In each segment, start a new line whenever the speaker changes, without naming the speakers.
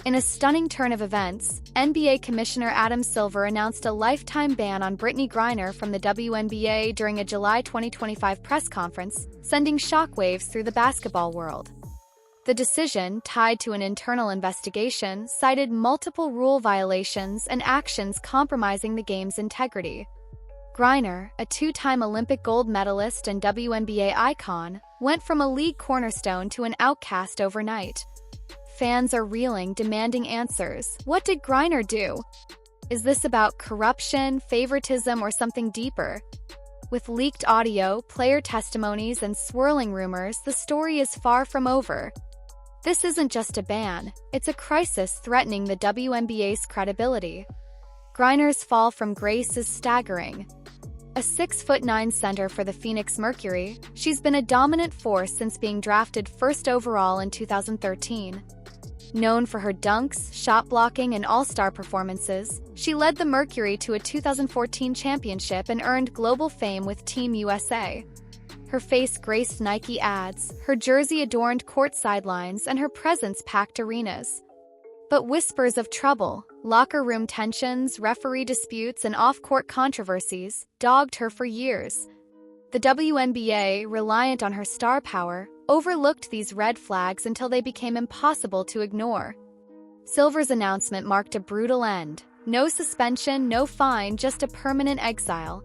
In a stunning turn of events, NBA Commissioner Adam Silver announced a lifetime ban on Brittney Griner from the WNBA during a July 2025 press conference, sending shockwaves through the basketball world. The decision, tied to an internal investigation, cited multiple rule violations and actions compromising the game's integrity. Griner, a two-time Olympic gold medalist and WNBA icon, went from a league cornerstone to an outcast overnight. Fans are reeling, demanding answers. What did Griner do? Is this about corruption, favoritism, or something deeper? With leaked audio, player testimonies, and swirling rumors, the story is far from over. This isn't just a ban, it's a crisis threatening the WNBA's credibility. Griner's fall from grace is staggering. A 6'9" center for the Phoenix Mercury, she's been a dominant force since being drafted first overall in 2013. Known for her dunks, shot blocking, and all-star performances, she led the Mercury to a 2014 championship and earned global fame with Team USA. Her face graced Nike ads, her jersey adorned court sidelines, and her presence packed arenas. But whispers of trouble, locker room tensions, referee disputes, and off-court controversies dogged her for years. The WNBA, reliant on her star power, overlooked these red flags until they became impossible to ignore. Silver's announcement marked a brutal end. No suspension, no fine, just a permanent exile.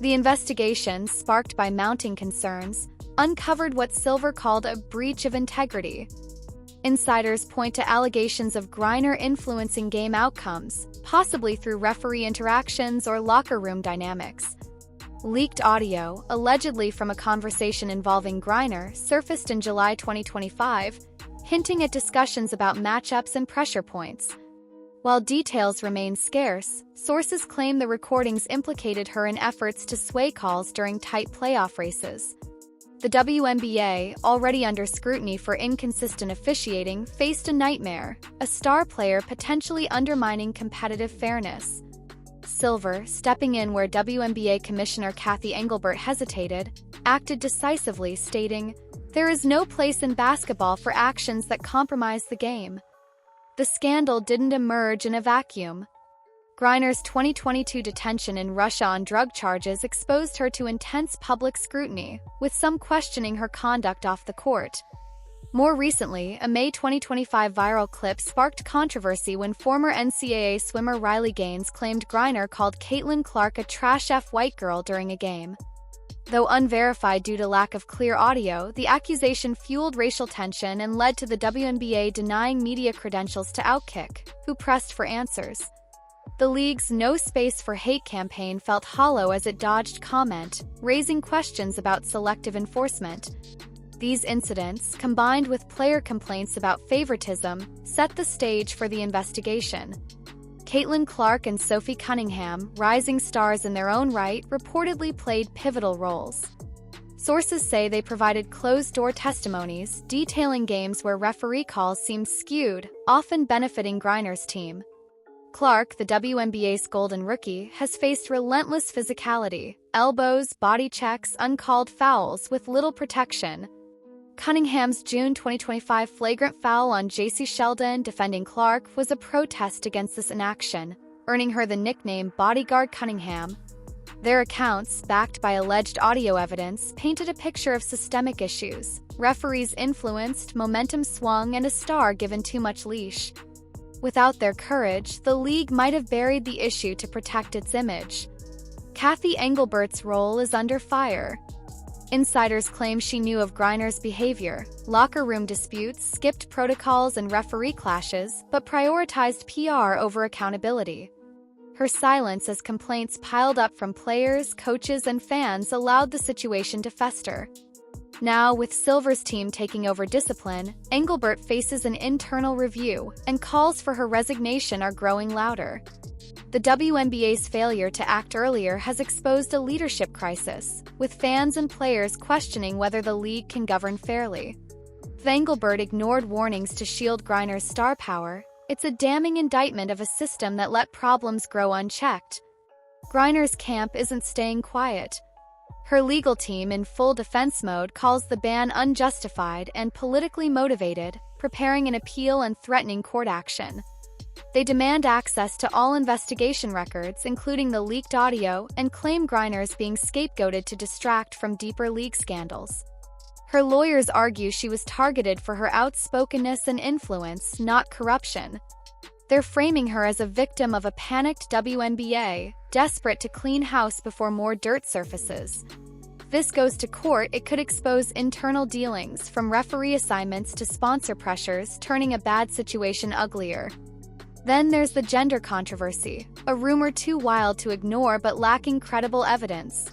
The investigation, sparked by mounting concerns, uncovered what Silver called a breach of integrity. Insiders point to allegations of Griner influencing game outcomes, possibly through referee interactions or locker room dynamics. Leaked audio, allegedly from a conversation involving Griner, surfaced in July 2025, hinting at discussions about matchups and pressure points. While details remain scarce, sources claim the recordings implicated her in efforts to sway calls during tight playoff races. The WNBA, already under scrutiny for inconsistent officiating, faced a nightmare, a star player potentially undermining competitive fairness. Silver, stepping in where WNBA Commissioner Cathy Engelbert hesitated, acted decisively, stating, "There is no place in basketball for actions that compromise the game." The scandal didn't emerge in a vacuum. Griner's 2022 detention in Russia on drug charges exposed her to intense public scrutiny, with some questioning her conduct off the court. More recently, a May 2025 viral clip sparked controversy when former NCAA swimmer Riley Gaines claimed Griner called Caitlin Clark a trash F white girl during a game. Though unverified due to lack of clear audio, the accusation fueled racial tension and led to the WNBA denying media credentials to Outkick, who pressed for answers. The league's No Space for Hate campaign felt hollow as it dodged comment, raising questions about selective enforcement. These incidents, combined with player complaints about favoritism, set the stage for the investigation. Caitlin Clark and Sophie Cunningham, rising stars in their own right, reportedly played pivotal roles. Sources say they provided closed-door testimonies, detailing games where referee calls seemed skewed, often benefiting Griner's team. Clark, the WNBA's golden rookie, has faced relentless physicality, elbows, body checks, uncalled fouls with little protection. Cunningham's June 2025 flagrant foul on J.C. Sheldon defending Clark was a protest against this inaction, earning her the nickname Bodyguard Cunningham. Their accounts, backed by alleged audio evidence, painted a picture of systemic issues: referees influenced, momentum swung, and a star given too much leash. Without their courage, the league might have buried the issue to protect its image. Cathy Engelbert's role is under fire. Insiders claim she knew of Griner's behavior, locker room disputes, skipped protocols, and referee clashes, but prioritized PR over accountability. Her silence as complaints piled up from players, coaches, and fans allowed the situation to fester. Now, with Silver's team taking over discipline, Engelbert faces an internal review, and calls for her resignation are growing louder. The WNBA's failure to act earlier has exposed a leadership crisis, with fans and players questioning whether the league can govern fairly. If Engelbert ignored warnings to shield Griner's star power, it's a damning indictment of a system that let problems grow unchecked. Griner's camp isn't staying quiet. Her legal team, in full defense mode, calls the ban unjustified and politically motivated, preparing an appeal and threatening court action. They demand access to all investigation records, including the leaked audio, and claim Griner is being scapegoated to distract from deeper league scandals. Her lawyers argue she was targeted for her outspokenness and influence, not corruption. They're framing her as a victim of a panicked WNBA, desperate to clean house before more dirt surfaces. If this goes to court, it could expose internal dealings, from referee assignments to sponsor pressures, turning a bad situation uglier. Then there's the gender controversy, a rumor too wild to ignore but lacking credible evidence.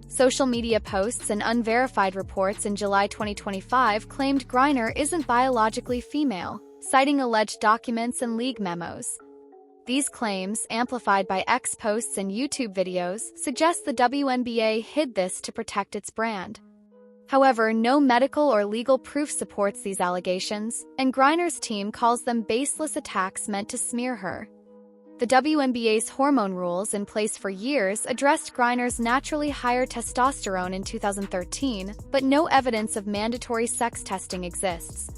Social media posts and unverified reports in July 2025 claimed Griner isn't biologically female, citing alleged documents and league memos. These claims, amplified by X posts and YouTube videos, suggest the WNBA hid this to protect its brand. However, no medical or legal proof supports these allegations, and Griner's team calls them baseless attacks meant to smear her. The WNBA's hormone rules, in place for years, addressed Griner's naturally higher testosterone in 2013, but no evidence of mandatory sex testing exists.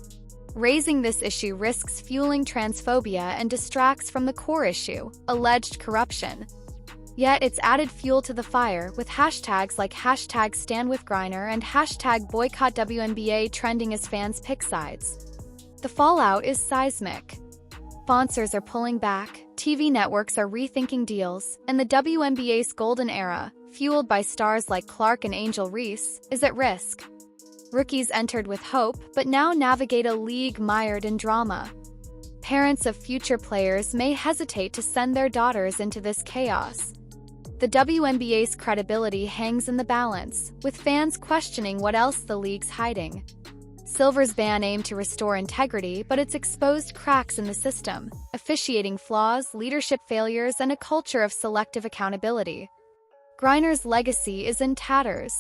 Raising this issue risks fueling transphobia and distracts from the core issue, alleged corruption. Yet it's added fuel to the fire, with hashtags like #StandWithGriner and #BoycottWNBA trending as fans pick sides. The fallout is seismic. Sponsors are pulling back, TV networks are rethinking deals, and the WNBA's golden era, fueled by stars like Clark and Angel Reese, is at risk. Rookies entered with hope, but now navigate a league mired in drama. Parents of future players may hesitate to send their daughters into this chaos. The WNBA's credibility hangs in the balance, with fans questioning what else the league's hiding. Silver's ban aimed to restore integrity, but it's exposed cracks in the system, officiating flaws, leadership failures, and a culture of selective accountability. Griner's legacy is in tatters.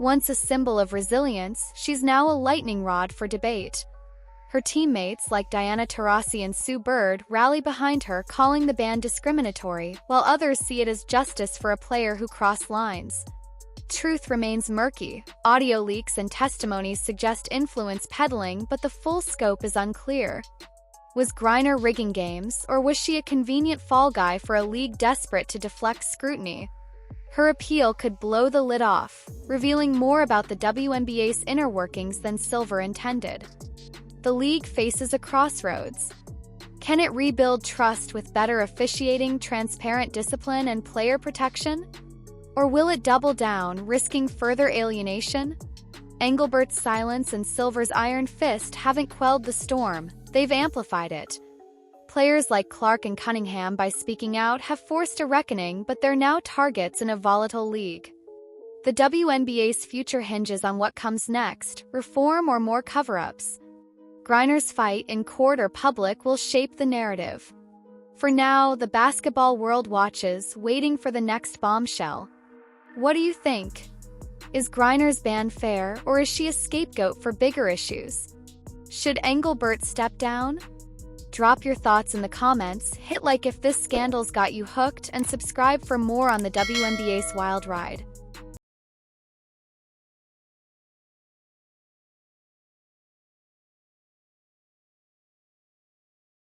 Once a symbol of resilience, she's now a lightning rod for debate. Her teammates, like Diana Taurasi and Sue Bird, rally behind her, calling the ban discriminatory, while others see it as justice for a player who crossed lines. Truth remains murky. Audio leaks and testimonies suggest influence peddling, but the full scope is unclear. Was Griner rigging games, or was she a convenient fall guy for a league desperate to deflect scrutiny? Her appeal could blow the lid off, revealing more about the WNBA's inner workings than Silver intended. The league faces a crossroads. Can it rebuild trust with better officiating, transparent discipline, and player protection? Or will it double down, risking further alienation? Engelbert's silence and Silver's iron fist haven't quelled the storm, they've amplified it. Players like Clark and Cunningham, by speaking out, have forced a reckoning, but they're now targets in a volatile league. The WNBA's future hinges on what comes next, reform or more cover-ups. Griner's fight, in court or public, will shape the narrative. For now, the basketball world watches, waiting for the next bombshell. What do you think? Is Griner's ban fair, or is she a scapegoat for bigger issues? Should Engelbert step down? Drop your thoughts in the comments, hit like if this scandal's got you hooked, and subscribe for more on the WNBA's wild ride.